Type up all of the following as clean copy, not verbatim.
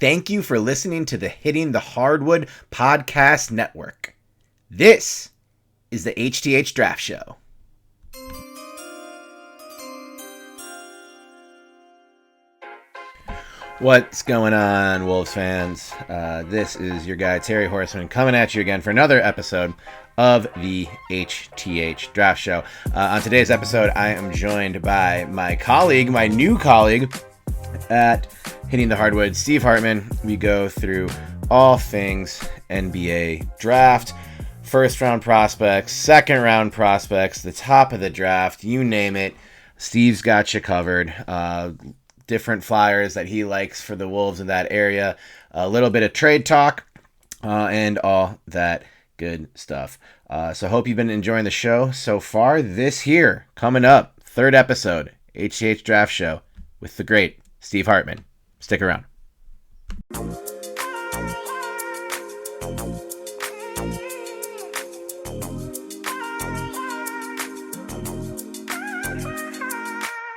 Thank you for listening to the Hitting the Hardwood Podcast Network. This is the HTH Draft Show. What's going on, Wolves fans? This is your guy, Terry Horseman, coming at you again for another episode of the HTH Draft Show. On today's episode, I am joined by my new colleague at Hitting the Hardwood, Steve Hartman. We go through all things NBA draft, first round prospects, second round prospects, the top of the draft, you name it. Steve's got you covered. Different flyers that he likes for the Wolves in that area, a little bit of trade talk, and all that good stuff. So hope you've been enjoying the show so far. This here, coming up, third episode, HTH Draft Show with the great Steve Hartman. Stick around. All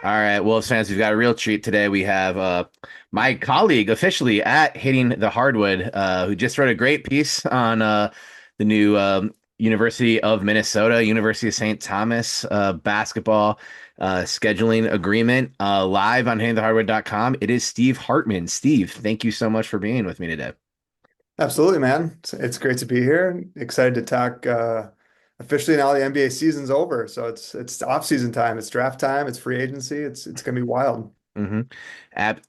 right, Wolves fans, we've got a real treat today. We have my colleague officially at Hitting the Hardwood, who just wrote a great piece on the new University of Minnesota, University of St. Thomas basketball scheduling agreement live on hittingthehardwood.com. It is Steve Hartman. Steve, thank you so much for being with me today. Absolutely, man. It's great to be here. Excited to talk. Officially now the NBA season's over, so it's off season time. It's draft time. It's free agency. It's gonna be wild.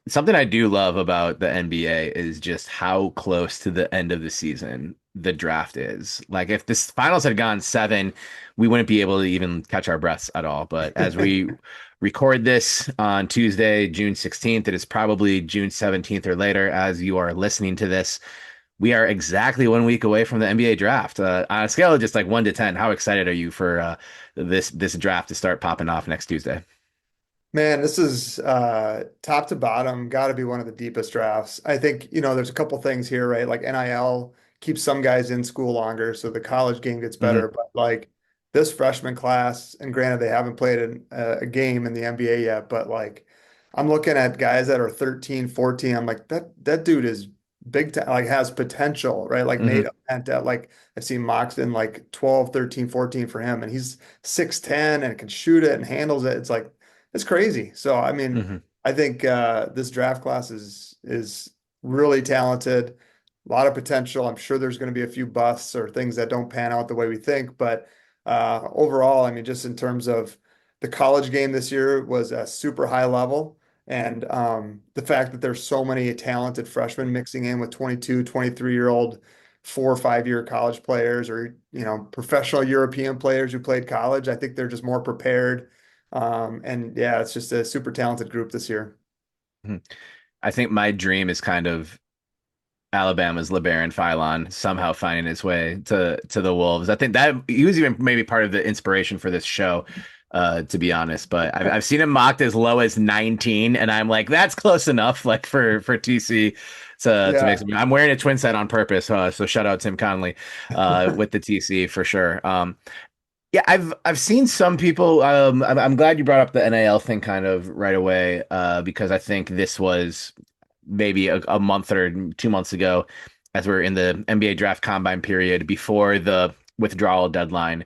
Something I do love about the NBA is just how close to the end of the season the draft is. Like if this finals had gone 7, we wouldn't be able to even catch our breaths at all. But as we record this on Tuesday, June 16th, it is probably June 17th or later as you are listening to this. We are exactly 1 week away from the NBA draft. On a scale of just like 1 to 10, how excited are you for this draft to start popping off next Tuesday? Man, this is top to bottom, got to be one of the deepest drafts. I think, there's a couple things here, right? Like NIL keeps some guys in school longer, so the college game gets better. But like this freshman class, and granted they haven't played a game in the NBA yet, but like I'm looking at guys that are 13, 14. I'm like, that dude is big time, like has potential, right? Like Mm-hmm. Nate Penta, like I've seen mocks in like 12, 13, 14 for him, and he's 6'10" and can shoot it and handles it. It's like it's crazy. So I mean, Mm-hmm. I think this draft class is really talented, a lot of potential. I'm sure there's going to be a few busts or things that don't pan out the way we think, but overall, I mean, just in terms of the college game this year was a super high level. And the fact that there's so many talented freshmen mixing in with 22, 23-year-old 4 or 5 year college players or, professional European players who played college, I think they're just more prepared. And yeah, it's just a super talented group this year. Mm-hmm. I think my dream is kind of Alabama's LeBaron Philon somehow finding his way to the Wolves. I think that he was even maybe part of the inspiration for this show, to be honest. But I've seen him mocked as low as 19, and I'm like, that's close enough, like for TC to make Yeah. some. I'm wearing a twin set on purpose, so shout out Tim Conley, with the TC for sure. Yeah, I've seen some people. I'm glad you brought up the NIL thing kind of right away, because I think this was maybe a month or 2 months ago, as we're in the NBA draft combine period before the withdrawal deadline.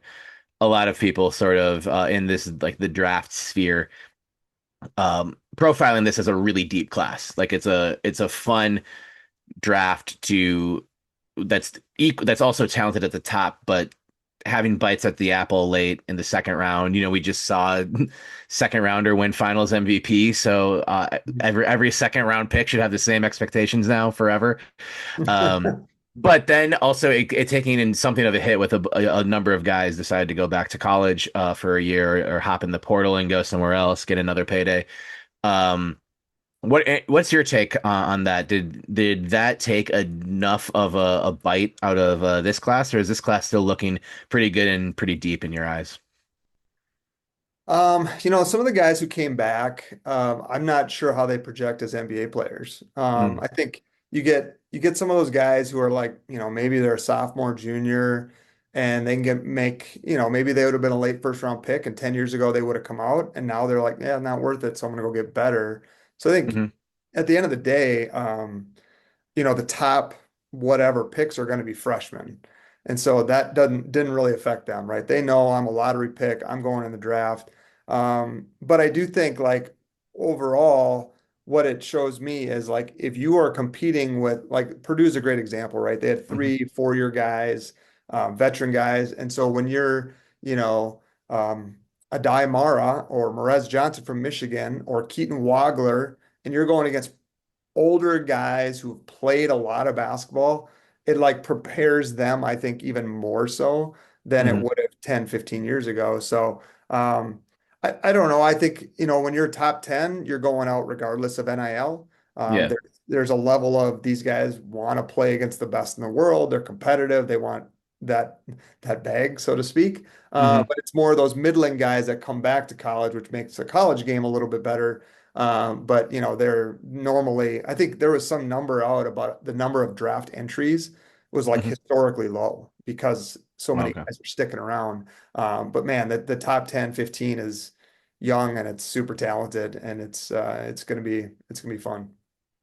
A lot of people sort of in this like the draft sphere, profiling this as a really deep class. Like it's a fun draft to that's also talented at the top, but having bites at the apple late in the second round. We just saw second rounder win finals MVP. So every second round pick should have the same expectations now forever. But then also it taking in something of a hit with a number of guys decided to go back to college for a year or hop in the portal and go somewhere else, get another payday. Um, what's your take on that? Did that take enough of a bite out of this class, or is this class still looking pretty good and pretty deep in your eyes? Some of the guys who came back, I'm not sure how they project as NBA players. Mm, I think you get some of those guys who are like, maybe they're a sophomore, junior, and they can maybe they would have been a late first round pick, and 10 years ago they would have come out, and now they're like, yeah, not worth it, so I'm gonna go get better. So I think hmm at the end of the day, the top whatever picks are going to be freshmen. And so that didn't really affect them, right? They know I'm a lottery pick. I'm going in the draft. But I do think like overall, what it shows me is like if you are competing with like Purdue's a great example, right? They had Hmm. 3 4-year guys, veteran guys. And so when you're, you know, Adai Mara or Morez Johnson from Michigan or Keaton Wagler, and you're going against older guys who've played a lot of basketball, it like prepares them, I think, even more so than it Hmm. would have 10, 15 years ago. So I don't know. I think, when you're top 10, you're going out regardless of NIL. Yeah. There's a level of these guys want to play against the best in the world. They're competitive. They want that that bag, so to speak. Hmm. But it's more of those middling guys that come back to college, which makes the college game a little bit better. But they're normally, I think there was some number out about the number of draft entries was like Hmm. historically low because so many Okay. guys are sticking around. But man, the top 10, 15 is young and it's super talented and it's gonna be fun.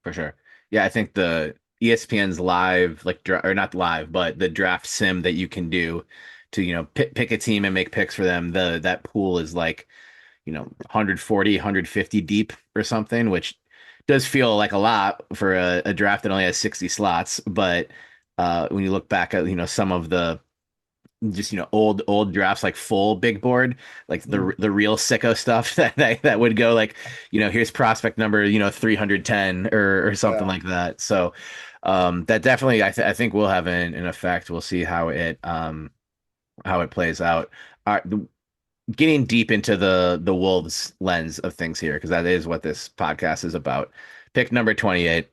For sure. Yeah, I think the ESPN's live, like, or not live, but the draft sim that you can do to, pick a team and make picks for them. That pool is like, 140, 150 deep or something, which does feel like a lot for a draft that only has 60 slots. But when you look back at, some of the just old drafts like full big board, like Mhm. the real sicko stuff that would go like, here's prospect number 310 or something Yeah. like that. So that definitely I think will have an effect. We'll see how it plays out. Getting deep into the Wolves lens of things here, because that is what this podcast is about. Pick number 28,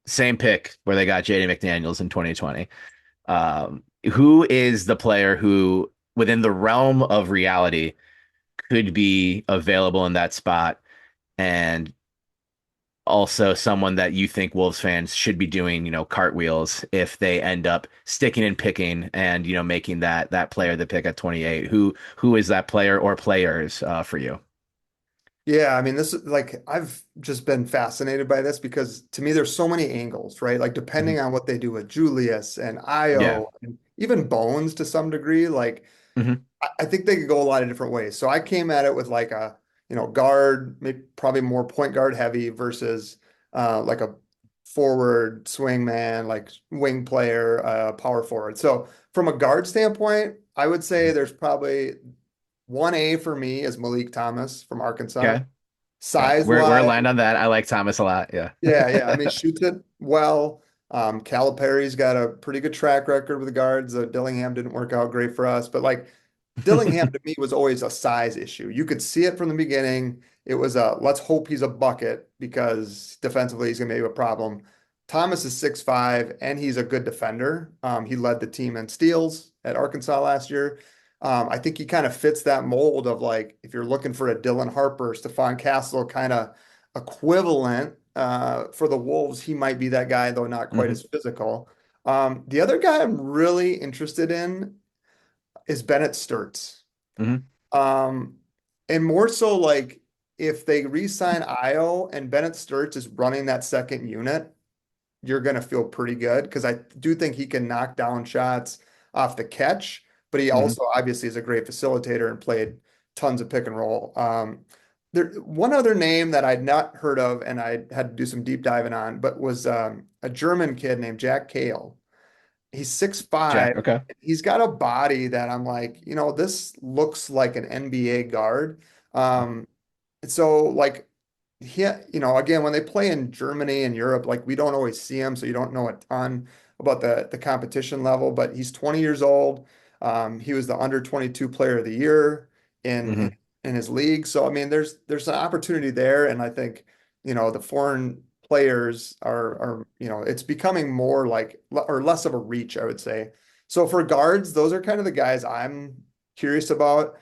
same pick where they got JD McDaniels in 2020. Who is the player who, within the realm of reality, could be available in that spot, and also someone that you think Wolves fans should be doing, cartwheels if they end up sticking and picking and, making that player the pick at 28? Who is that player or players for you? Yeah, I mean, this is like I've just been fascinated by this because to me there's so many angles, right? Like Mhm. depending on what they do with Julius and Yeah. Io and even Bones to some degree, like Hmm. I think they could go a lot of different ways. So I came at it with like a, guard, maybe probably more point guard heavy versus like a forward swing man, like wing player, power forward. So from a guard standpoint, I would say there's probably 1A for me is Malik Thomas from Arkansas. Okay. Okay. Size We're wise, aligned on that. I like Thomas a lot. Yeah. yeah, yeah. I mean, shoots it well. Calipari's got a pretty good track record with the guards. Dillingham didn't work out great for us, but like Dillingham to me was always a size issue. You could see it from the beginning. It was a let's hope he's a bucket because defensively he's gonna be a problem. Thomas is 6'5" and he's a good defender. He led the team in steals at Arkansas last year. I think he kind of fits that mold of like if you're looking for a Dylan Harper, Stephon Castle kind of equivalent for the Wolves, he might be that guy, though not quite Hmm. as physical. The other guy I'm really interested in is Bennett Stirtz. Hmm. Um, and more so like if they re-sign Io and Bennett Stirtz is running that second unit, you're going to feel pretty good because I do think he can knock down shots off the catch, but he Hmm. also obviously is a great facilitator and played tons of pick and roll. One other name that I'd not heard of and I had to do some deep diving on, but was a German kid named Jack Kale. He's 6'5". Jack. Okay. He's got a body that I'm like, this looks like an NBA guard. Um, so like again, when they play in Germany and Europe, like we don't always see him, so you don't know a ton about the competition level, but he's 20 years old. He was the under 22 player of the year in in, Hmm. in his league. So I mean, there's an opportunity there, and I think, the foreign players are, it's becoming more like or less of a reach, I would say. So for guards, those are kind of the guys I'm curious about.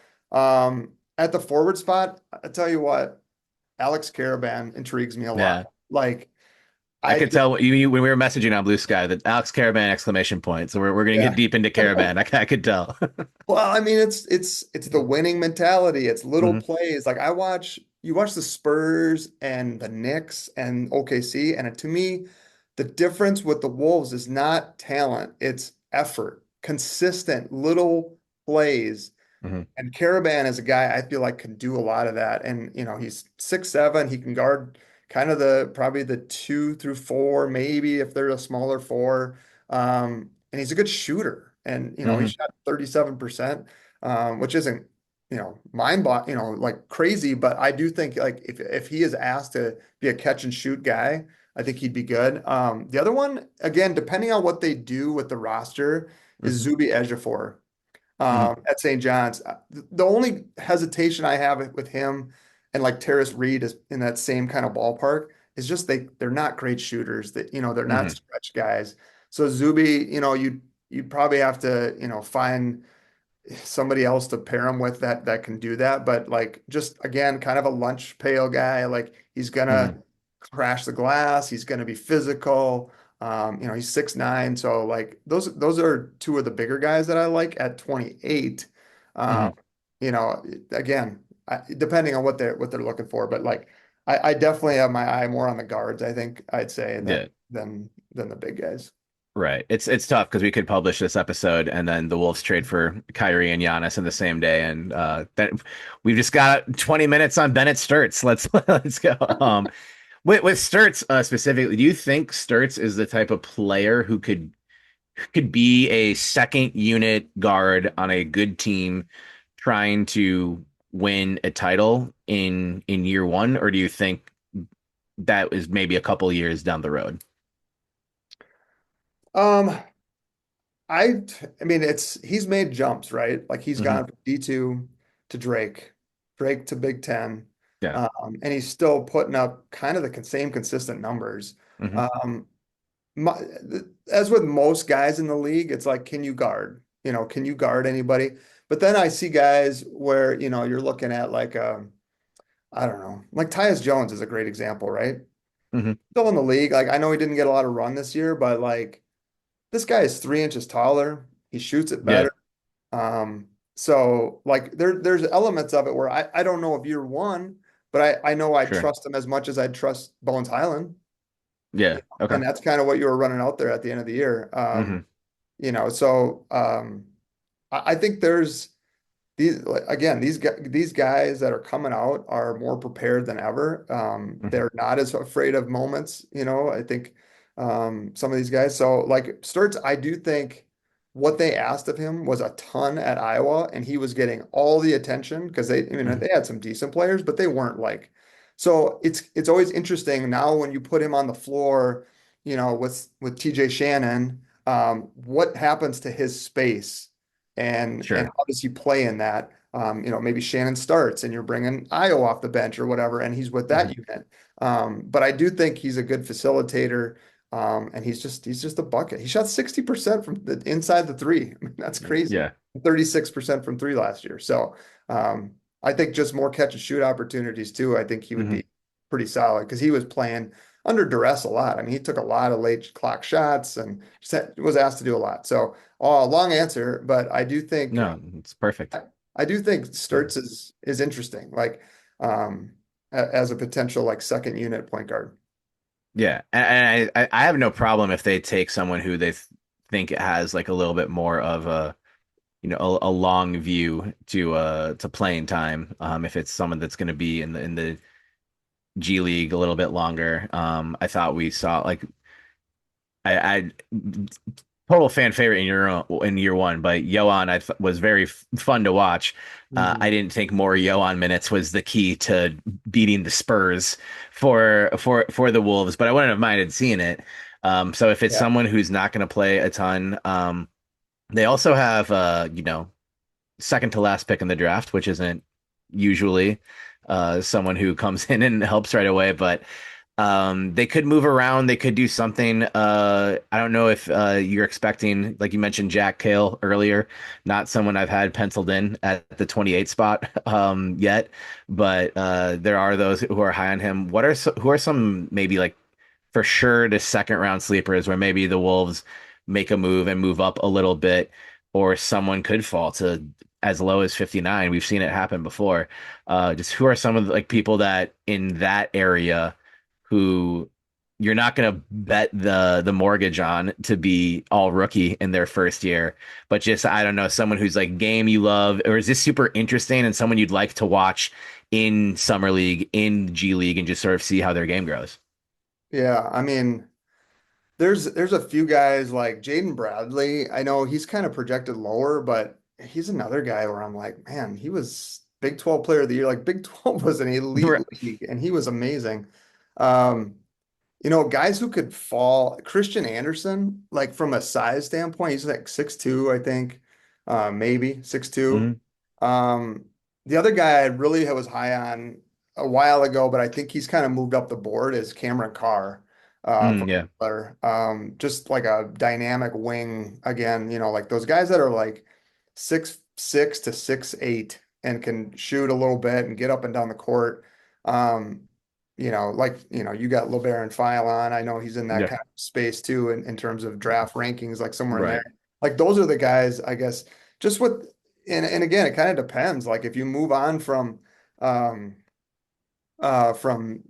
At the forward spot, I tell you what. Alex Caravan intrigues me a lot. Yeah. Like I I could just, tell when we were messaging on Blue Sky that Alex Caravan exclamation point. So we're gonna get yeah. deep into Caravan. I could tell. Well, I mean, it's the winning mentality. It's little Hmm. plays. Like you watch the Spurs and the Knicks and OKC, and to me, The difference with the Wolves is not talent, it's effort, consistent little plays. Hmm. And Caravan is a guy I feel like can do a lot of that. And, he's 6'7". He can guard kind of probably the 2 through 4, maybe if they're a smaller four. And he's a good shooter. And, he Hmm. shot 37%, which isn't, like crazy. But I do think like if he is asked to be a catch and shoot guy, I think he'd be good. The other one, again, depending on what they do with the roster, is Hmm. Zuby Ejiofor Hmm. at St. John's. The only hesitation I have with him and like Terrace Reed is in that same kind of ballpark is just they're not great shooters. That they're not Hmm. stretch guys. So Zuby, you'd probably have to find somebody else to pair him with that can do that. But like just again, kind of a lunch pail guy. Like he's Hmm. gonna crash the glass. He's gonna be physical. He's 6'9". So like those are two of the bigger guys that I like at 28. Um, Hmm. you know, again, depending on what they're looking for, but like I definitely have my eye more on the guards, I think I'd say Yeah. than the big guys. Right. It's tough because we could publish this episode and then the Wolves trade for Kyrie and Giannis in the same day, and that we've just got 20 minutes on Bennett Sturtz. Let's go. With Sturtz specifically, do you think Sturtz is the type of player who could be a second unit guard on a good team trying to win a title in year one, or do you think that is maybe a couple years down the road? Um, I mean, he's made jumps, right? Like he's Hmm. gone from D2 to Drake, Drake to Big Ten, Yeah. and he's still putting up kind of the same consistent numbers. Hmm. Um, my, as with most guys in the league, it's like, can you guard? Can you guard anybody? But then I see guys where, you're looking at like, I don't know, like Tyus Jones is a great example, right? Hmm. Still in the league. Like I know he didn't get a lot of run this year, but like this guy is 3 inches taller. He shoots it Yeah. better. So like there's elements of it where I don't know if year one, but I know I Sure. trust him as much as I trust Bones Highland. Yeah. Okay. And that's kind of what you were running out there at the end of the year. Hmm. So I think there's again these guys that are coming out are more prepared than ever. Hmm. They're not as afraid of moments, I think some of these guys. So like Sturts, I do think what they asked of him was a ton at Iowa, and he was getting all the attention because Hmm. they had some decent players, but they weren't like. So it's always interesting now when you put him on the floor, with TJ Shannon, what happens to his space and Sure. how does he play in that? Maybe Shannon starts and you're bringing Io off the bench or whatever, and he's with that Hmm. unit. But I do think he's a good facilitator, and he's just a bucket. He shot 60% from the inside the three. I mean, that's crazy. Yeah. 36% from three last year. So I think just more catch and shoot opportunities too. I think he would Hmm. be pretty solid because he was playing under duress a lot. I mean, he took a lot of late clock shots and was asked to do a lot. So, long answer, but No, it's perfect. I, I do think Sturts is interesting, like as a potential like second unit point guard. Yeah, and I have no problem if they take someone who they think has like a little bit more of a a long view to playing time. If it's someone that's going to be in the G League a little bit longer. I thought we saw like I total fan favorite in year one, but Yohan was very fun to watch. I Mhm. didn't think more Yohan minutes was the key to beating the Spurs for the Wolves, but I wouldn't have minded seeing it. So if it's Yeah. someone who's not going to play a ton, they also have second to last pick in the draft, which isn't usually someone who comes in and helps right away, but they could move around. They could do something. I don't know if you're expecting, like you mentioned, Jack Cale earlier, not someone I've had penciled in at the 28 spot yet, but there are those who are high on him. Who are some maybe like for sure to second round sleepers where maybe the Wolves make a move and move up a little bit, or someone could fall to as low as 59. We've seen it happen before. Just who are some of the like people that in that area who you're not going to bet the mortgage on to be all rookie in their first year, but just I don't know, someone who's like game you love, or is this super interesting and someone you'd like to watch in summer league, in G League, and just sort of see how their game grows? Yeah, I mean, there's a few guys like Jaden Bradley. I know he's kind of projected lower, but he's another guy where I'm like, man, he was Big 12 player of the year. Like Big 12 was an elite Right. league and he was amazing. Um, guys who could fall, Christian Anderson, like from a size standpoint, he's like 6'2", I think, maybe 6'2". Mhm. Um, the other guy I really was high on a while ago, but I think he's kind of moved up the board is Cameron Carr, from Yeah. Butler. Just like a dynamic wing again, like those guys that are like 6'6" to 6'8" and can shoot a little bit and get up and down the court. Um, you got LeBaron Philon. I know he's in that Yeah. kind of space too in terms of draft rankings, like somewhere in there. Right. Like those are the guys, I guess, just with and again, it kind of depends. Like if you move on um from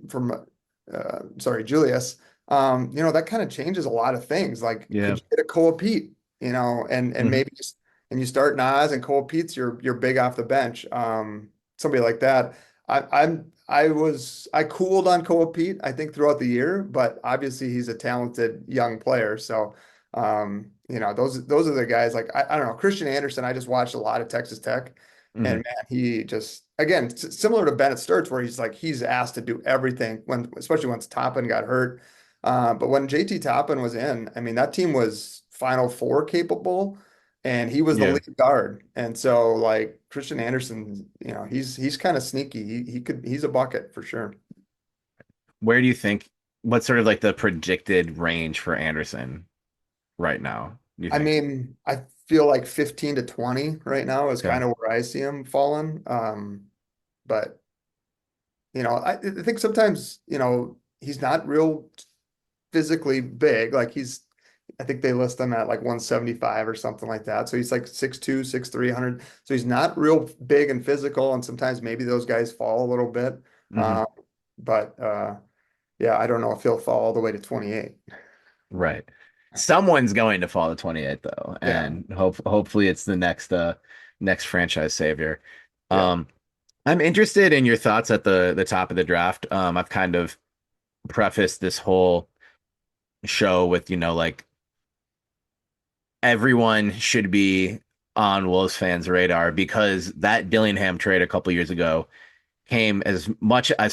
sorry, Julius, that kind of changes a lot of things. Like Yeah. could you get a Koa Pete, and Mhm. maybe just and you start Nas and Koa Pete's you're big off the bench. Somebody like that. I cooled on Koa Pete, I think, throughout the year, but obviously he's a talented young player. So those are the guys like I don't know. Christian Anderson, I just watched a lot of Texas Tech. And Mhm. man, he just again similar to Bennett Stirtz, where he's asked to do everything especially once Toppin got hurt. But when JT Toppin was in, I mean that team was Final Four capable, and he was the Yeah. lead guard. And so like Christian Anderson, he's kind of sneaky. He's a bucket for sure. Where do you think, what's sort of like the predicted range for Anderson right now, do you I think? mean, I feel like 15 to 20 right now is Okay. kind of where I see him falling. But I think sometimes, he's not real physically big. Like I think they list him at like 175 or something like that. So he's like 6'2", 6'3", 100. So he's not real big and physical. And sometimes maybe those guys fall a little bit. Hmm. But yeah, I don't know if he'll fall all the way to 28. Right. Someone's going to fall to 28 though, Yeah. and hopefully it's the next franchise savior. Yeah. Um, I'm interested in your thoughts at the top of the draft. I've kind of prefaced this whole show with, like everyone should be on Wolves fans' radar because that Dillingham trade a couple years ago came as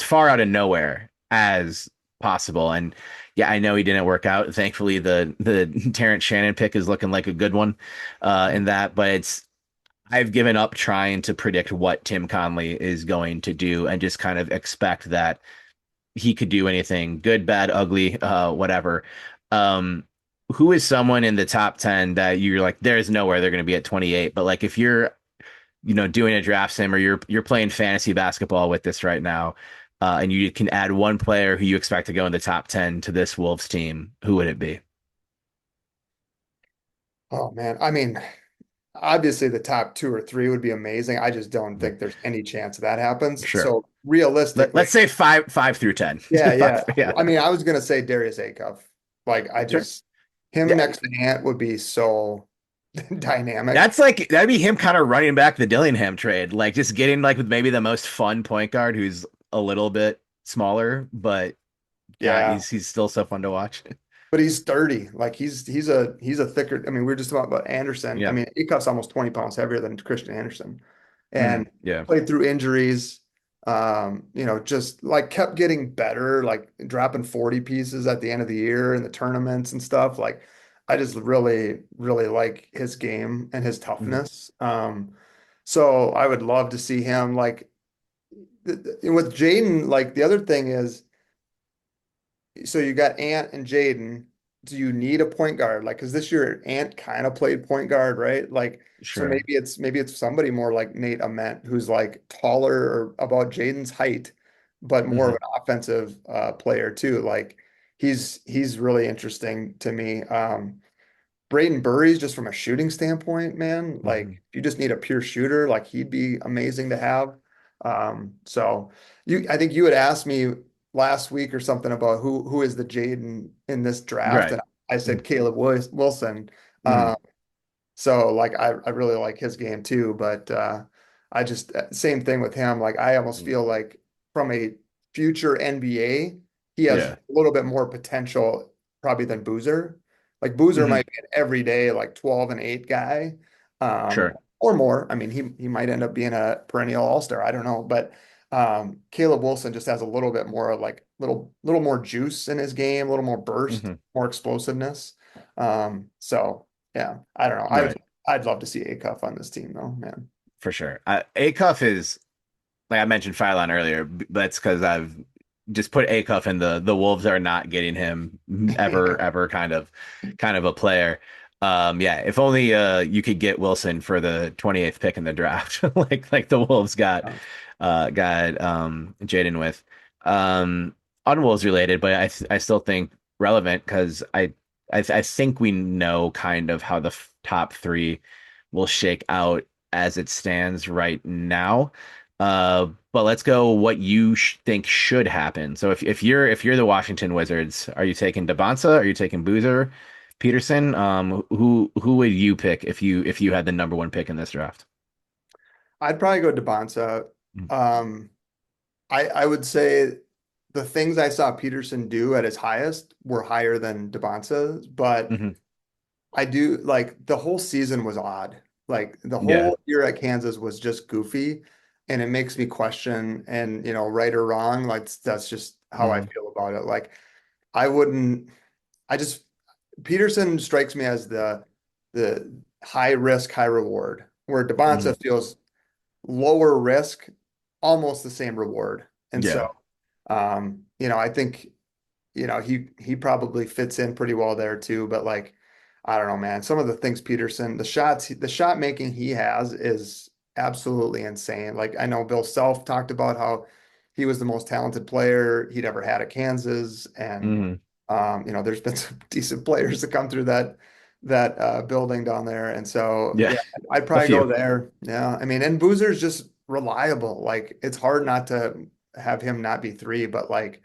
far out of nowhere as possible. And yeah, I know he didn't work out. Thankfully, the Terrence Shannon pick is looking like a good one in that, but I've given up trying to predict what Tim Conley is going to do and just kind of expect that he could do anything good, bad, ugly, whatever. Um, who is someone in the top 10 that you're like, there's nowhere they're going to be at 28, but like if you're doing a draft sim or you're playing fantasy basketball with this right now, and you can add one player who you expect to go in the top 10 to this Wolves team, who would it be? Oh man. I mean, obviously the top two or three would be amazing. I just don't Yeah, think there's any chance that happens. sure. So realistically, Let's say five through 10. yeah, yeah. Yeah, I mean, I was gonna say Darius Acuff. Like sure. him Yeah, next to Ant would be so dynamic. that'd be him kind of running back the Dillingham trade, like just getting like with maybe the most fun point guard who's a little bit smaller, but God, Yeah. he's still so fun to watch. But he's sturdy. Like he's a thicker. I mean, we are just talking about Anderson. I Yeah. mean, Acuff's almost 20 pounds heavier than Christian Anderson, Mhm. and Yeah. played through injuries. Just like kept getting better, like dropping 40 pieces at the end of the year in the tournaments and stuff. Like I just really, really like his game and his Mhm. toughness. So I would love to see him like with Jaden. Like the other thing is so you got Ant and Jaden. Do you need a point guard? Like, because this year Ant kind of played point guard, right? Like, so Sure. maybe it's somebody more like Nate Ament, who's like taller or about Jaden's height, but more of Hmm. an offensive player too. Like, he's really interesting to me. Braden Burries, just from a shooting standpoint, man, like Hmm. if you just need a pure shooter, like he'd be amazing to have. So I think you had asked me. last week or something about who is the Jaden in this draft, Right. and I said Caleb Wilson. Mm-hmm. So like I really like his game too, but I just same thing with him. Like I almost feel like from a future NBA, he has a Yeah. little bit more potential probably than Boozer. Like Boozer Hmm. might be an everyday like 12 and 8 guy, Sure. or more. I mean, he might end up being a perennial all-star. I don't know, but Caleb Wilson just has a little bit more like little more juice in his game, a little more burst, Hmm. more explosiveness. So. Yeah, I don't know. Right. I'd love to see Acuff on this team though, man. For sure. Acuff is like I mentioned Phylon earlier. That's because I've just put Acuff in the Wolves are not getting him ever, Yeah. ever kind of a player. Yeah, if only you could get Wilson for the 28th pick in the draft, like the Wolves got Jaden with. Um, on Wolves related, but I still think relevant because I think we know kind of how the top three will shake out as it stands right now. But let's go what you think should happen. So if you're the Washington Wizards, are you taking Devonta? Are you taking Boozer, Peterson? Who would you pick if you had the number one pick in this draft? I'd probably go Bonsa. Um, I would say the things I saw Peterson do at his highest were higher than Devonta's, but Mm-hmm. I do like the whole season was odd. Like the Yeah. whole year at Kansas was just goofy, and it makes me question, and right or wrong, like that's just how I Mm-hmm. feel about it. Like I wouldn't, I just Peterson strikes me as the high risk, high reward, where Mm-hmm. Devonta feels lower risk, almost the same reward. And so, Yeah. I think, he probably fits in pretty well there too. But like, I don't know, man. Some of the things Peterson, the shot making he has is absolutely insane. Like I know Bill Self talked about how he was the most talented player he'd ever had at Kansas, and Mm-hmm. there's been some decent players that come through that building down there, and so Yeah. yeah, I'd A probably go few. there. Yeah, I mean, and Boozer's just reliable. Like it's hard not to have him not be three, but like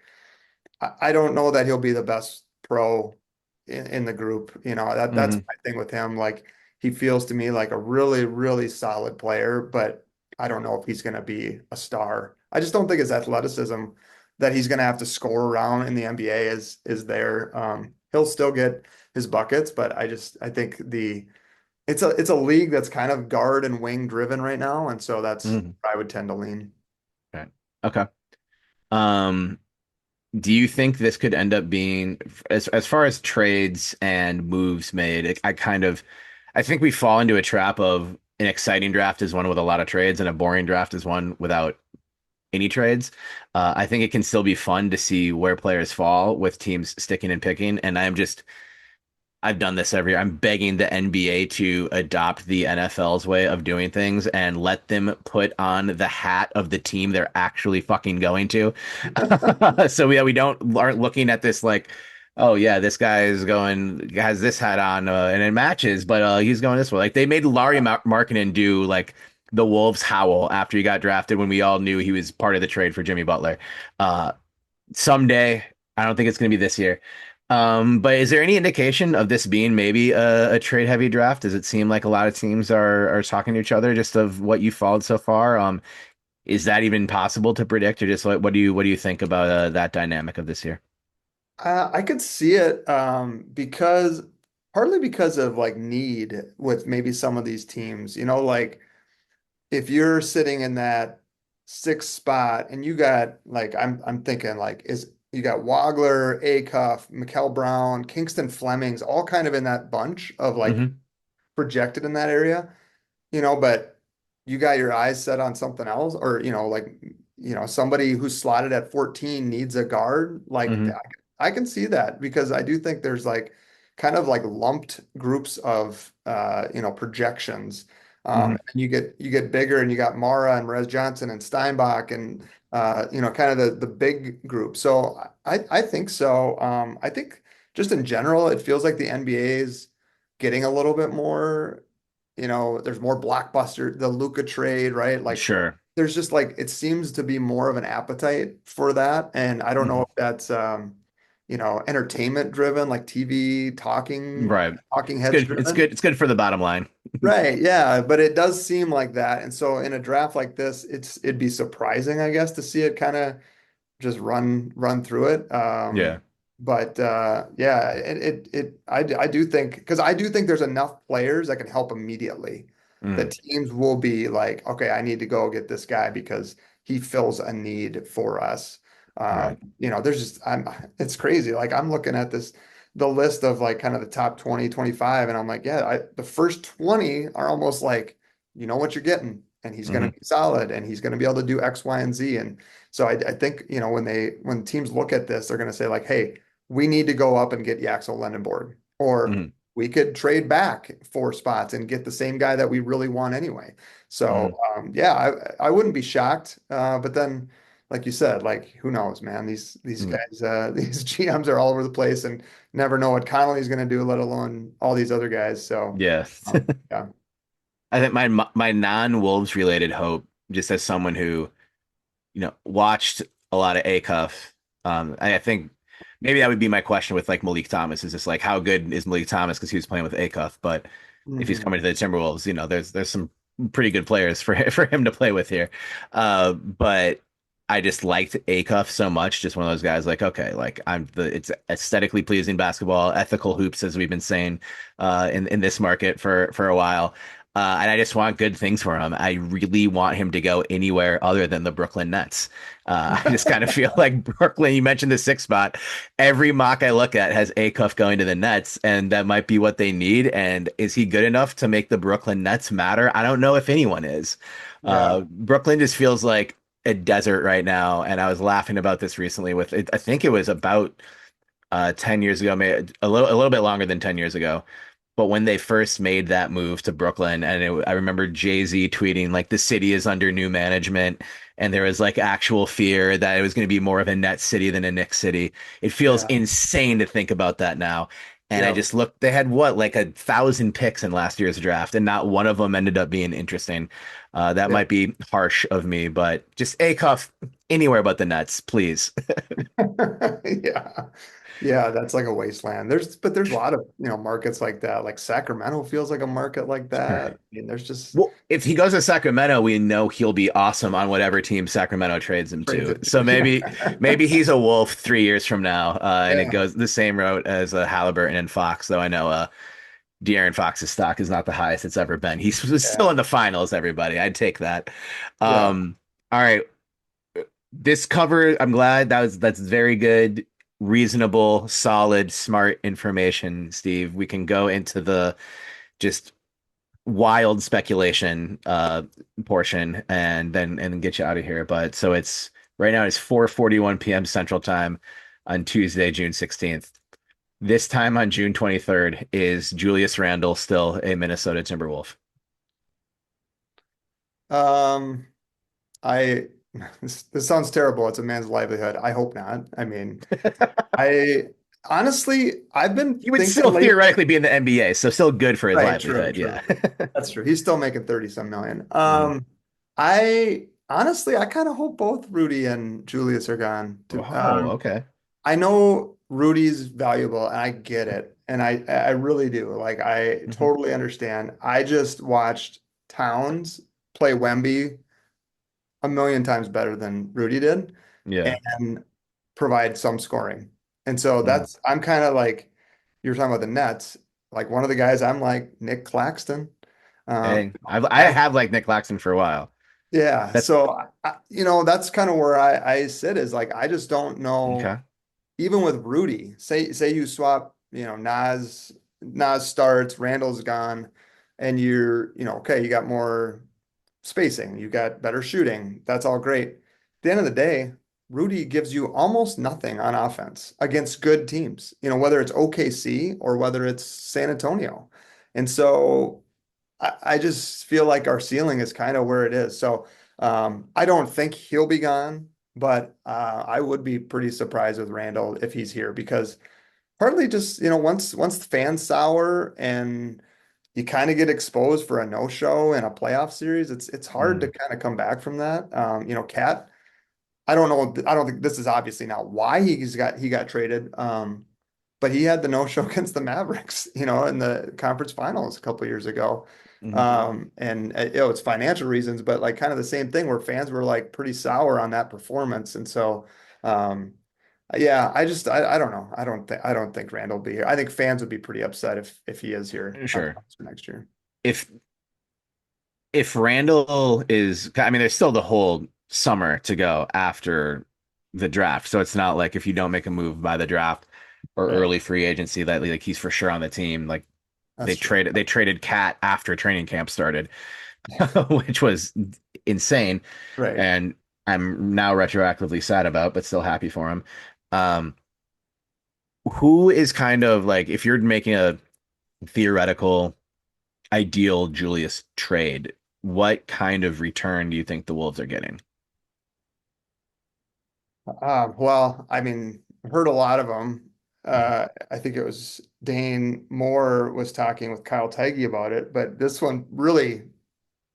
I don't know that he'll be the best pro in the group. That's Mm-hmm. my thing with him. Like he feels to me like a really, really solid player, but I don't know if he's going to be a star. I just don't think his athleticism that he's going to have to score around in the NBA is there. He'll still get his buckets, but I think it's a league that's kind of guard and wing driven right now, and so that's Mm-hmm. where I would tend to lean. Okay. Okay. Um, Do you think this could end up being as far as trades and moves made? I think we fall into a trap of an exciting draft is one with a lot of trades and a boring draft is one without any trades. I think it can still be fun to see where players fall with teams sticking and picking. And I've done this every year. I'm begging the NBA to adopt the NFL's way of doing things and let them put on the hat of the team they're actually fucking going to. So we don't aren't looking at this like, oh yeah, this guy is going has this hat on and it matches, but he's going this way. Like they made Larry Markkinen do like the Wolves howl after he got drafted when we all knew he was part of the trade for Jimmy Butler. Uh, Someday. I don't think it's going to be this year. But is there any indication of this being maybe a trade heavy draft? Does it seem like a lot of teams are talking to each other just of what you followed so far? Is that even possible to predict, or just what do you think about that dynamic of this year? I could see it because partly because of like need with maybe some of these teams. Like if you're sitting in that sixth spot and you got like I'm thinking like is you got Wagler, Acuff, Mikel Brown, Kingston Flemings, all kind of in that bunch of like Hmm. projected in that area, but you got your eyes set on something else, or like somebody who's slotted at 14 needs a guard. Like Hmm. I can see that because I do think there's like kind of like lumped groups of projections. Hmm. And you get bigger, and you got Mara and Rez Johnson and Steinbach and kind of the big group. So I think so. I think just in general, it feels like the NBA is getting a little bit more, there's more blockbuster, the Luca trade, right? Like Sure. there's just like it seems to be more of an appetite for that, and I don't know Mhm. if that's entertainment driven, like TV Right. talking It's heads good. It's driven. good. It's good for the bottom line. Right, yeah, but it does seem like that. And so in a draft like this, it'd be surprising, I guess, to see it kind of just run through it. Yeah. But yeah, I do think because I do think there's enough players that can help immediately. Mm. That teams will be like, okay, I need to go get this guy because he fills a need for us. Right. There's just it's crazy. Like I'm looking at the list of like kind of the top 20, 25, and I'm like, yeah, the first 20 are almost like, you know what you're getting, and he's going to Hmm. be solid, and he's going to be able to do X, Y, and Z, and so I think, when teams look at this, they're going to say like, hey, we need to go up and get Yaxel Lendenborg, or Hmm. we could trade back 4 spots and get the same guy that we really want anyway. So Hmm. yeah, I wouldn't be shocked. But then, like you said, like who knows, man? These Hmm. guys, these GMs are all over the place and never know what Connolly's going to do, let alone all these other guys. So Yeah. yeah. I think my non-Wolves related hope, just as someone who, watched a lot of A-Cuff, I think maybe that would be my question with like Malik Thomas is just like how good is Malik Thomas because he was playing with A-Cuff, but if he's Mhm. coming to the Timberwolves, there's some pretty good players for for him to play with here. But I just liked Acuff so much, just one of those guys like, okay, like it's aesthetically pleasing basketball, ethical hoops, as we've been saying in this market for a while. And I just want good things for him. I really want him to go anywhere other than the Brooklyn Nets. I just kind of feel like Brooklyn, you mentioned the sixth spot. Every mock I look at has Acuff going to the Nets, and that might be what they need. And is he good enough to make the Brooklyn Nets matter? I don't know if anyone is. Yeah. Brooklyn just feels like a desert right now. And I was laughing about this recently with it. I think it was about 10 years ago, maybe a little bit longer than 10 years ago. But when they first made that move to Brooklyn, and I remember Jay-Z tweeting like the city is under new management, and there was like actual fear that it was going to be more of a net city than a Knicks city. It feels Yeah. insane to think about that now. And I Yeah. just looked, they had what, like 1,000 picks in last year's draft, and not one of them ended up being interesting. That Yeah. might be harsh of me, but just Acuff anywhere but the Nets, please. Yeah. Yeah, that's like a wasteland. There's a lot of, markets like that. Like Sacramento feels like a market like that. I mean, there's just Well, if he goes to Sacramento, we know he'll be awesome on whatever team Sacramento trades him trades to. it So to. maybe he's a Wolf 3 years from now, and it Yeah. goes the same route as Halliburton and Fox. Though I know De'Aaron Fox's stock is not the highest it's ever been. He's Yeah. still in the finals. Everybody, I'd take that. Yeah. All right, this cover. I'm glad that's very good, reasonable, solid, smart information, Steve. We can go into the just wild speculation portion and get you out of here. But so it's right now it's 4:41 p.m. Central Time on Tuesday, June 16th. This time on June 23rd, is Julius Randle still a Minnesota Timberwolf? Um, I this sounds terrible. It's a man's livelihood. I hope not. I mean, I honestly I've been He would thinking still lately. theoretically be in the NBA, so still good for his Right, true, livelihood. Yeah. true. That's true. He's still making 30 some million. Mhm. I honestly I kind of hope both Rudy and Julius are gone. Oh, okay. I know Rudy's valuable and I get it. And I really do. Like I Mhm. totally understand. I just watched Towns play Wemby a million times better than Rudy did Yeah. and provide some scoring. And so Mhm. I'm kind of like you're talking about the Nets. Like one of the guys I'm like Nick Claxton. Um, Hey, I I have like Nick Claxton for a while. yeah, That so that's kind of where I sit is like I just don't know. okay. Even with Rudy, say you swap, Nas starts, Randall's gone, and okay, you got more spacing, you got better shooting. That's all great. At the end of the day, Rudy gives you almost nothing on offense against good teams, whether it's OKC or whether it's San Antonio. And so I just feel like our ceiling is kind of where it is. So I don't think he'll be gone, but I would be pretty surprised with Randall if he's here because partly just once the fans sour and you kind of get exposed for a no-show in a playoff series. It's hard to Mm, kind of come back from that. Cat, I don't know. I don't think this is obviously not why he got traded. But he had the no-show against the Mavericks, in the conference finals a couple years ago. mhm. And it's financial reasons, but like kind of the same thing where fans were like pretty sour on that performance. And so, um, yeah, I don't know. I don't think Randall will be here. I think fans would be pretty upset if he is here on the Sure. roster next year. If Randall is, I mean, there's still the whole summer to go after the draft. So it's not like if you don't make a move by the draft or Right. early free agency that like he's for sure on the team. Like That's true. they traded Cat after training camp started, which was insane. Right. And I'm now retroactively sad about, but still happy for him. Um, who is kind of like if you're making a theoretical ideal Julius trade, what kind of return do you think the Wolves are getting? Well, I mean, I've heard a lot of them. I think it was Dane Moore was talking with Kyle Tiggy about it, but this one really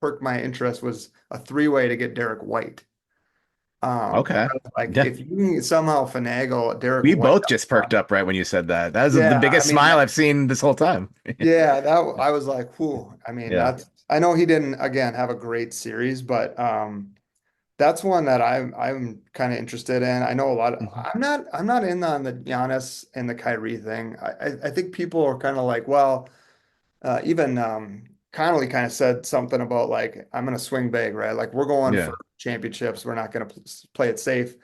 perked my interest was a three-way to get Derek White. Okay. Like Yeah. if you can somehow finagle Derek We White, both just perked up right when you said that. That was the yeah, I biggest mean, smile I've seen this whole time. yeah, that I was like, whew. I mean, Yeah. I know he didn't again have a great series, but that's one that I'm kind of interested in. I know a lot. Mhm. I'm not in on the Giannis and the Kyrie thing. I think people are kind of like, well, even Connolly kind of said something about like I'm gonna swing big, right? Like we're going Yeah. for championships. We're not gonna play it safe.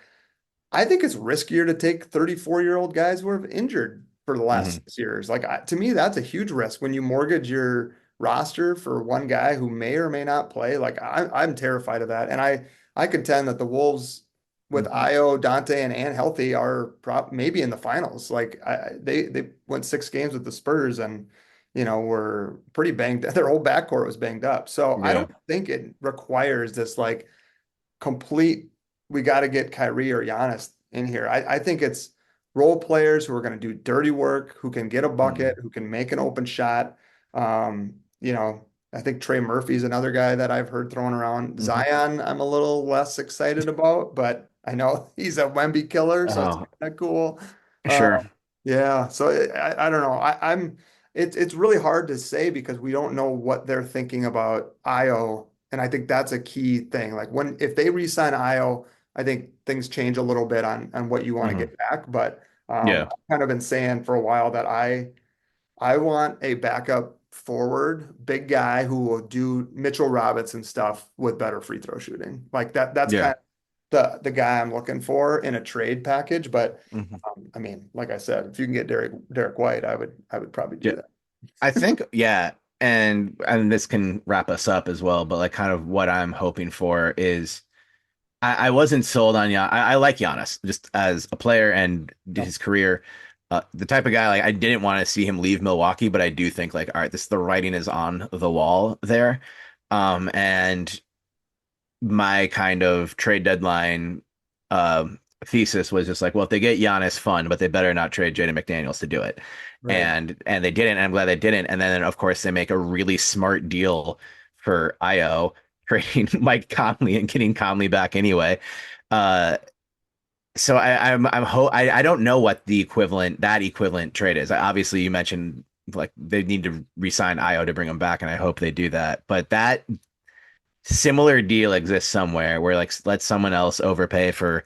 I think it's riskier to take 34-year-old guys who are injured for the last Hmm. 6 years. Like to me, that's a huge risk when you mortgage your roster for one guy who may or may not play. Like I'm terrified of that, and I contend that the Wolves with Io, Dante, and healthy are maybe in the finals. Like they went 6 games with the Spurs and were pretty banged. Their whole backcourt was banged up. So I Yeah. don't think it requires this like complete, we got to get Kyrie or Giannis in here. I think it's role players who are going to do dirty work, who can get a bucket, Hmm. who can make an open shot. Um, you know, I think Trey Murphy's another guy that I've heard thrown around. Hmm. Zion, I'm a little less excited about, but I know he's a Wemby killer, so it's Oh, kind of cool. Uh, sure. yeah, so I don't know. It's really hard to say because we don't know what they're thinking about Io, and I think that's a key thing. Like if they re-sign Io, I think things change a little bit on what you want to Hmm. get back. But Yeah. I've kind of been saying for a while that I want a backup forward, big guy who will do Mitchell Robinson stuff with better free throw shooting. Like that's Yeah. kind of the guy I'm looking for in a trade package. But Hmm. I mean, like I said, if you can get Derek White, I would probably Yeah. do that. I think, yeah. And this can wrap us up as well, but like kind of what I'm hoping for is I wasn't sold on Gian. I like Giannis just as a player and No. his career. The type of guy like I didn't want to see him leave Milwaukee, but I do think like all right, this the writing is on the wall there. And my kind of trade deadline thesis was just like, well, if they get Giannis, fun, but they better not trade Jaden McDaniels to do it. Right. And they didn't, and I'm glad they didn't. And then of course they make a really smart deal for Io, trading Mike Conley and getting Conley back anyway. Uh, so I don't know what that equivalent trade is. Obviously, you mentioned like they need to re-sign Io to bring him back, and I hope they do that. But that similar deal exists somewhere where like let someone else overpay for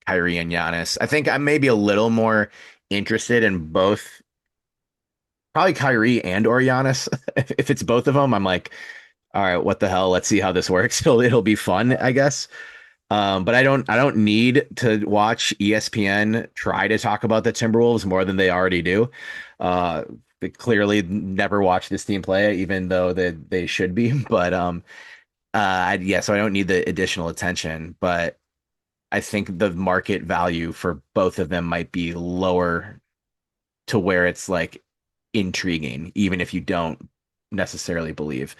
Kyrie and Giannis. I think I'm maybe a little more interested in both, probably Kyrie and or Giannis. If it's both of them, I'm like, all right, what the hell? Let's see how this works. It'll be fun, I guess. But I don't need to watch ESPN try to talk about the Timberwolves more than they already do. They clearly never watch this team play, even though they should be. But yeah, so I don't need the additional attention, but I think the market value for both of them might be lower to where it's like intriguing, even if you don't necessarily believe.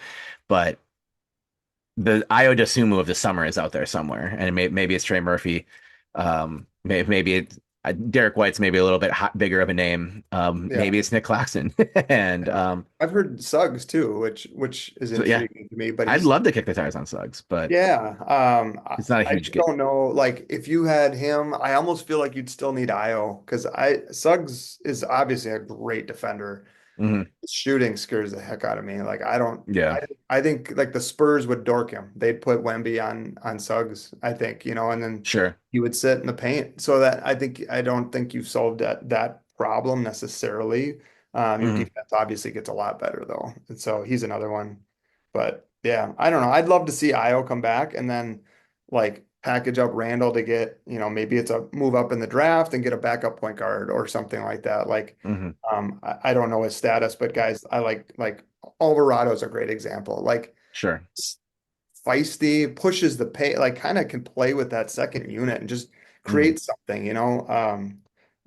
But the Io DeSumo of the summer is out there somewhere, and maybe it's Trey Murphy. Maybe it. Derek White's maybe a little bit bigger of a name. Yeah. Maybe it's Nick Claxton. And I've heard Suggs too, which is so yeah, intriguing to me, but I'd he's love to kick the tires on Suggs, but yeah. it's not a I huge just get. don't know. Like if you had him, I almost feel like you'd still need Io because I Suggs is obviously a great defender. Hmm. His shooting scares the heck out of me. Like I don't Yeah, I think like the Spurs would dork him. They'd put Wemby on Suggs, I think, and then sure. he would sit in the paint. So that I don't think you've solved that problem necessarily. Your Hmm. defense obviously gets a lot better though. And so he's another one. But yeah, I don't know. I'd love to see Io come back and then like package up Randall to get, maybe it's a move up in the draft and get a backup point guard or something like that. Like Hmm. I don't know his status, but guys, I like Alvarado is a great example. Like Sure. feisty, pushes the pay, like kind of can play with that second unit and just Hmm. create something.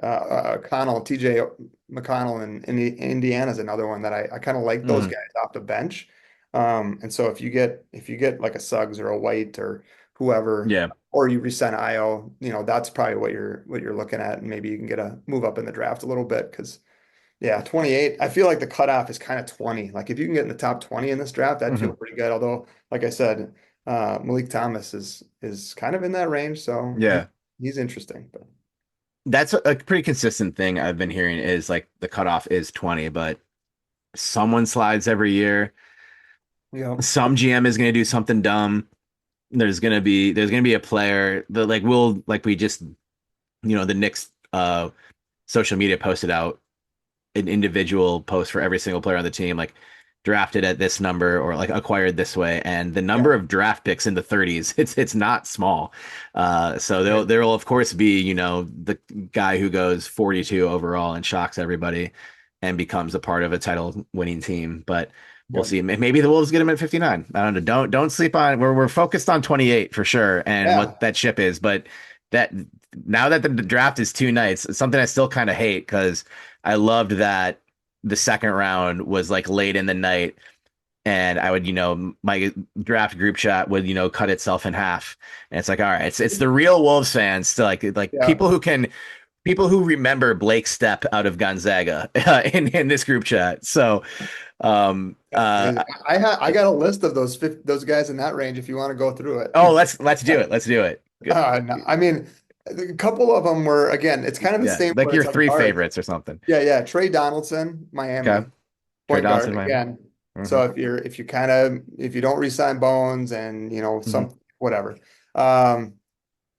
TJ McConnell in Indiana is another one that I kind of like those Hmm. guys off the bench. And so if you get like a Suggs or a White or whoever, Yeah. or you resend IO, that's probably what you're looking at, and maybe you can get a move up in the draft a little bit because yeah, 28. I feel like the cutoff is kind of 20. Like if you can get in the top 20 in this draft, that'd Hmm. feel pretty good. Although, like I said, Malik Thomas is kind of in that range, so Yeah. he's interesting. But That's a pretty consistent thing I've been hearing is like the cutoff is 20, but someone slides every year. yeah, Some GM is going to do something dumb. There's gonna be a player that like will like we just the Knicks social media posted out an individual post for every single player on the team, like drafted at this number or like acquired this way, and the yeah, number of draft picks in the 30s, it's not small. So right, there will of course be the guy who goes 42 overall and shocks everybody and becomes a part of a title winning team, but. We'll yeah, see. Maybe the Wolves get him at 59. I don't know. Don't sleep on. We're focused on 28 for sure, and yeah, what that ship is. But that now that the draft is 2 nights, it's something I still kind of hate because I loved that the second round was like late in the night and I would, my draft group chat would, cut itself in half. And it's like, all right, it's the real Wolves fans to like yeah. people who remember Blake Stepp out of Gonzaga in this group chat. So, That's amazing. I got a list of those guys in that range if you want to go through it. oh, let's do it. Let's do it. No, I mean, a couple of them were again. It's kind of the Yeah, same, like but your it's on three guards. favorites or something. Yeah, yeah. Trey Donaldson, Okay. Miami. Trey Point Donaldson, guard Miami. again. Hmm. So if you don't re-sign Bones and Hmm. some whatever, um,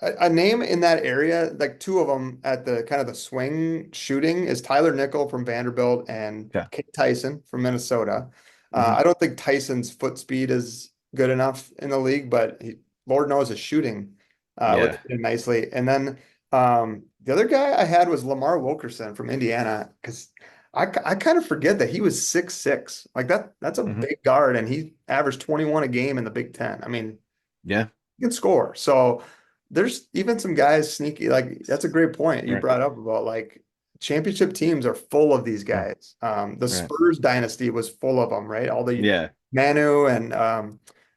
a name in that area, like two of them at the kind of the swing shooting is Tyler Nickel from Vanderbilt and Okay. Kate Tyson from Minnesota. Hmm. I don't think Tyson's foot speed is good enough in the league, but Lord knows his shooting would Yeah. fit in nicely. And then the other guy I had was Lamar Wilkerson from Indiana because I kind of forget that he was 6'6". Like that's a Hmm. big guard, and he averaged 21 a game in the Big Ten. I mean, Yeah. he can score. So there's even some guys sneaky. Like that's a great point you Right. brought up about like championship teams are full of these Mm. guys. The Right. Spurs dynasty was full of them, right? All the Yeah. Manu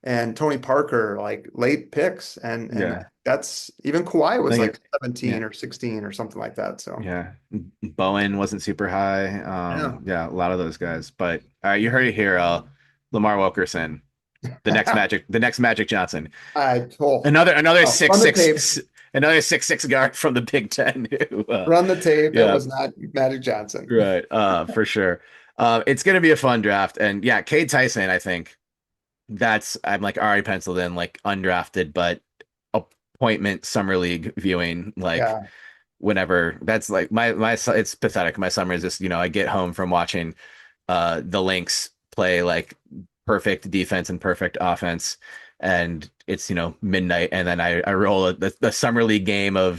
and Tony Parker, like late picks, and Yeah. that's even Kawhi I was think like it, yeah. 17 or 16 or something like that. So Yeah. Bowen wasn't super high. yeah, Yeah, a lot of those guys. But you heard it here, Lamar Wilkerson, the next Magic Johnson. I told Another oh, six run the tape, six another 6'6" guard from the Big Ten who, run the tape. It yeah, was not Magic Johnson. right. For sure. It's gonna be a fun draft. And yeah, Cade Tyson, I think I'm like already penciled in like undrafted, but appointment summer league viewing like Yeah, whenever that's like it's pathetic. My summer is just, I get home from watching the Lynx play like perfect defense and perfect offense, and it's midnight, and then I roll the summer league game of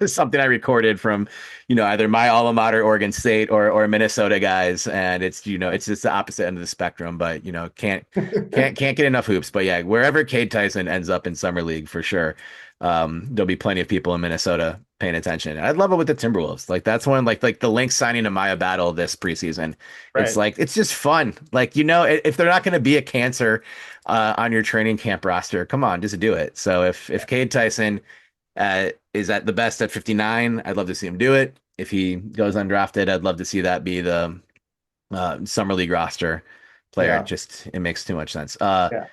something I recorded from either my alma mater Oregon State or Minnesota guys, and it's just the opposite end of the spectrum, but can't get enough hoops. But yeah, wherever Cade Tyson ends up in summer league for sure, there'll be plenty of people in Minnesota paying attention. I'd love it with the Timberwolves. Like that's one like the Lynx signing Amaya Battle this preseason. It's right. like it's just fun. Like if they're not going to be a cancer on your training camp roster, come on, just do it. So if Cade Tyson is at the best at 59. I'd love to see him do it. If he goes undrafted, I'd love to see that be the summer league roster player. Yeah. Just it makes too much sense. Yeah.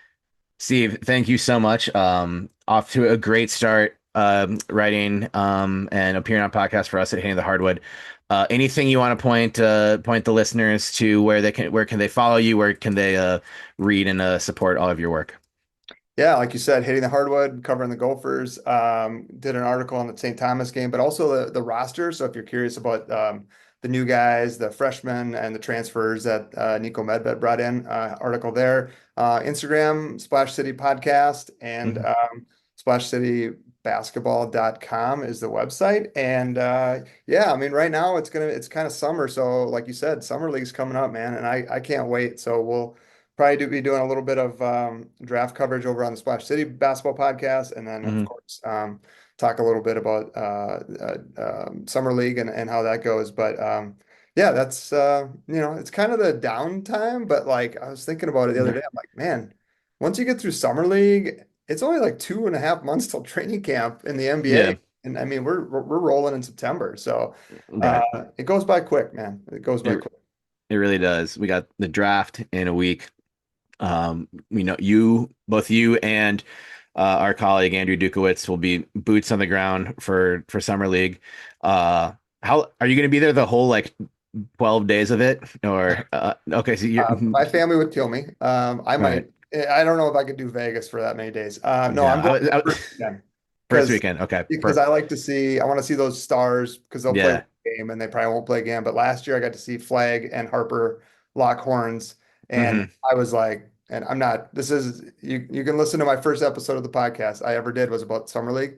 Steve, thank you so much. Off to a great start writing and appearing on podcasts for us at Hitting the Hardwood. Anything you want to point the listeners to where can they follow you? Where can they read and support all of your work? Yeah, like you said, hitting the hardwood, covering the Gophers. Did an article on the St. Thomas game, but also the roster. So if you're curious about the new guys, the freshmen, and the transfers that Nico Medved brought in, article there. Instagram, Splash City Podcast, and Mhm. SplashCityBasketball.com is the website. And yeah, I mean, right now it's kind of summer. So like you said, summer league's coming up, man, and I can't wait. So we'll probably be doing a little bit of draft coverage over on the Splash City Basketball Podcast, and then of Mhm. course talk a little bit about summer league and how that goes. But yeah, that's it's kind of the downtime. But like I was thinking about it the other day, I'm like, man, once you get through summer league, it's only like 2.5 months till training camp in the NBA. Yeah, And I mean, we're rolling in September, so right. it goes by quick, man. It goes by It quick. it really does. We got the draft in a week. Both you and our colleague Andrew Dukowitz will be boots on the ground for summer league. How are you going to be there the whole like 12 days of it? Or okay, so you're My family would kill me. I right. might. I don't know if I could do Vegas for that many days. No, Yeah, I'm going the first weekend first because weekend. Okay, I like to see. I want to see those stars because they'll play one yeah. game and they probably won't play again. But last year I got to see Flag and Harper lock horns, and Hmm. I was like, and I'm not. This is you. You can listen to my first episode of the podcast I ever did was about summer league.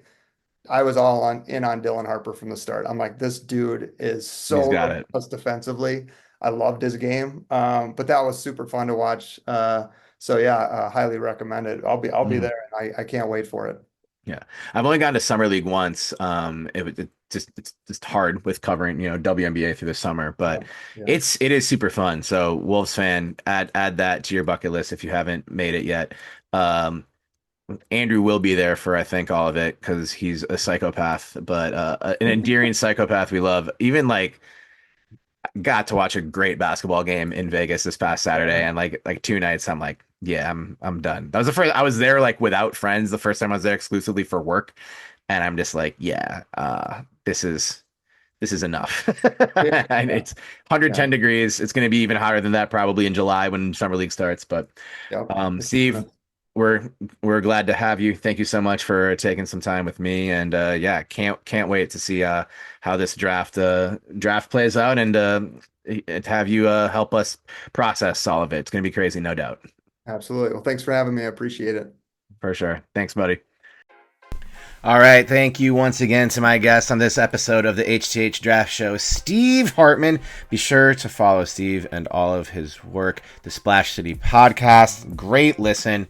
I was all on Dylan Harper from the start. I'm like, this dude is He's so got it. robust defensively. I loved his game. But that was super fun to watch. So yeah, highly recommend it. I'll be Mhm. there and I can't wait for it. Yeah, I've only gone to summer league once. It's just hard with covering WNBA through the summer, but Yeah. Yeah. it is super fun. So Wolves fan, add that to your bucket list if you haven't made it yet. Um, Andrew will be there for I think all of it because he's a psychopath, but an endearing psychopath we love. Even like got to watch a great basketball game in Vegas this past Saturday, Yeah. and like 2 nights, I'm like, yeah, I'm done. That was the first I was there like without friends. The first time I was there exclusively for work, and I'm just like, yeah, this is enough. Yeah. And Yeah. it's 110 Yeah. degrees. It's going to be even hotter than that probably in July when summer league starts. But Yep. Steve, we're glad to have you. Thank you so much for taking some time with me, and yeah, can't wait to see how this draft plays out, and to have you help us process all of it. It's going to be crazy, no doubt. Absolutely. Well, thanks for having me. I appreciate it. For sure. Thanks, buddy. All right. Thank you once again to my guest on this episode of the HTH Draft Show, Steve Hartman. Be sure to follow Steve and all of his work, the Splash City podcast. Great listen.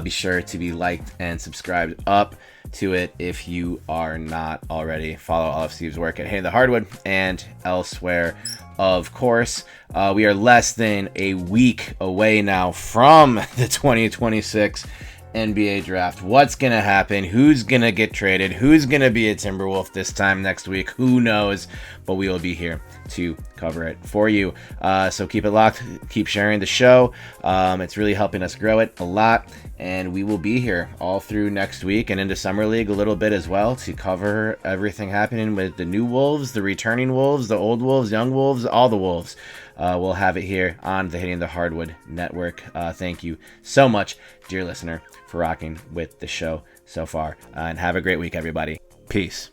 Be sure to be liked and subscribed up to it if you are not already. Follow all of Steve's work at Hey the Hardwood and elsewhere. Of course, we are less than a week away now from the 2026 NBA draft. What's going to happen? Who's going to get traded? Who's going to be a Timberwolf this time next week? Who knows? But we will be here to cover it for you. So keep it locked. Keep sharing the show. It's really helping us grow it a lot. And we will be here all through next week and into Summer League a little bit as well to cover everything happening with the new Wolves, the returning Wolves, the old Wolves, young Wolves, all the Wolves. We'll have it here on the Hitting the Hardwood Network. Thank you so much, dear listener, for rocking with the show so far. And have a great week, everybody. Peace.